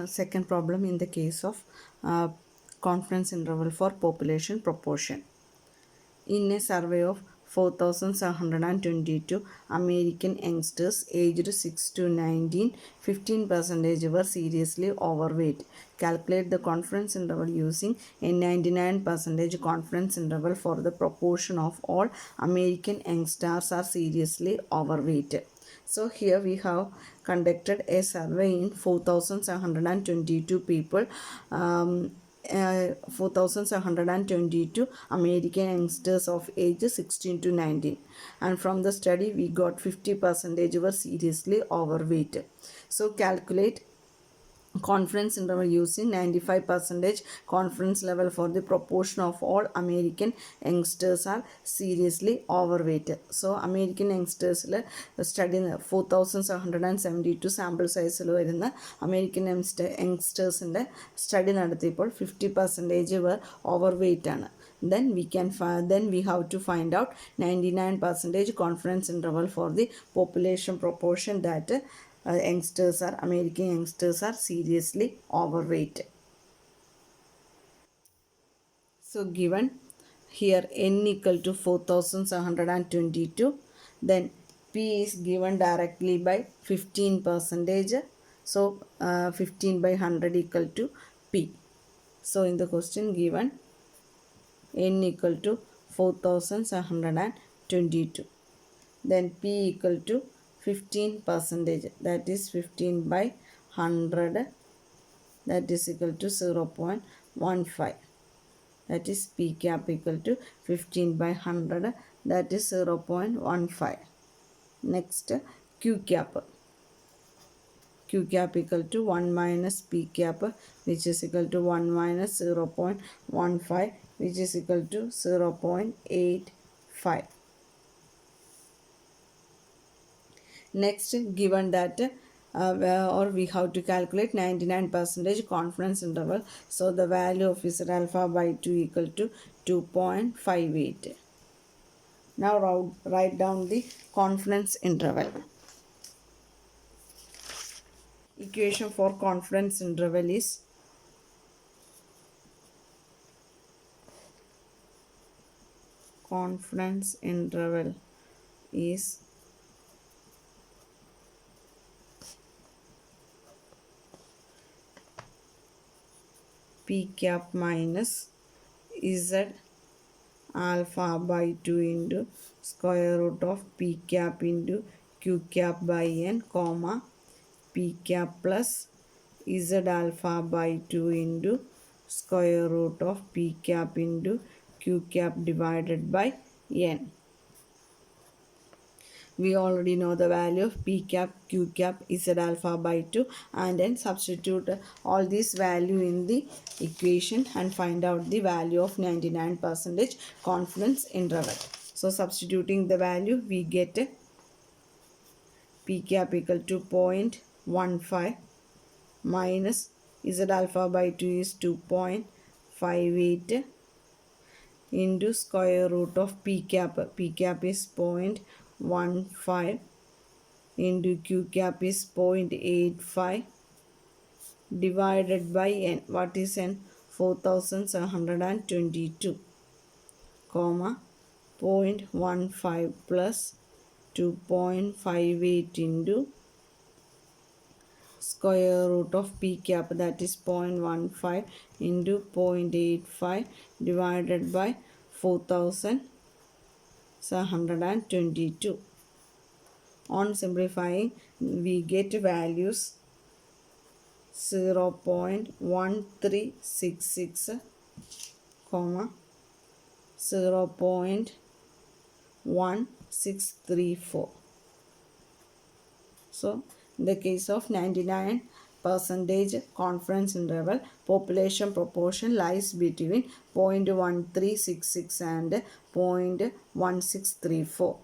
Second problem in the case of confidence interval for population proportion. In a survey of 4,722 American youngsters aged 6 to 19, 15% were seriously overweight. Calculate the confidence interval using a 99% confidence interval for the proportion of all American youngsters are seriously overweight. So here we have conducted a survey in 4,722 people. 4,722 American youngsters of age 16 to 19, and from the study we got 50% were seriously overweight. So calculate confidence interval using 95% confidence level for the proportion of all American youngsters are seriously overweight. So American youngsters study 4,772 sample size വരുന്ന American youngsters study നടത്തിയപ്പോൾ 50% were overweight ആണ്. Then we have to find out 99% confidence interval for the population proportion that American youngsters are seriously overweight. So given here n equal to 4,722, then P is given directly by 15%. So 15 by 100 equal to P. So in the question given n equal to 4,722, then P equal to 15%, that is 15 by 100, that is equal to 0.15, that is P cap equal to 15 by 100, that is 0.15. Next Q cap equal to 1 minus P cap, which is equal to 1 minus 0.15, which is equal to 0.85. Next, given that or we have to calculate 99% confidence interval. So the value of Z alpha by 2 equal to 2.58. Now write down the confidence interval. Equation for confidence interval is P cap minus Z alpha by 2 into square root of P cap into Q cap by n, comma P cap plus Z alpha by 2 into square root of P cap into Q cap divided by n. We already know the value of P cap, Q cap, Z alpha by 2, and then substitute all this value in the equation and find out the value of 99% confidence interval. So substituting the value, we get P cap equal to 0.15 minus Z alpha by 2 is 2.58 into square root of P cap. P cap is 0.15 into Q cap is 0.85 divided by n. What is n? 4,722, comma 0.15 plus 2.58 into square root of P cap, that is 0.15 into 0.85 divided by 4,722. On simplifying, we get values 0.1366, comma 0.1634. So in the case of 99% confidence interval, population proportion lies between 0.1366 and 0.1634.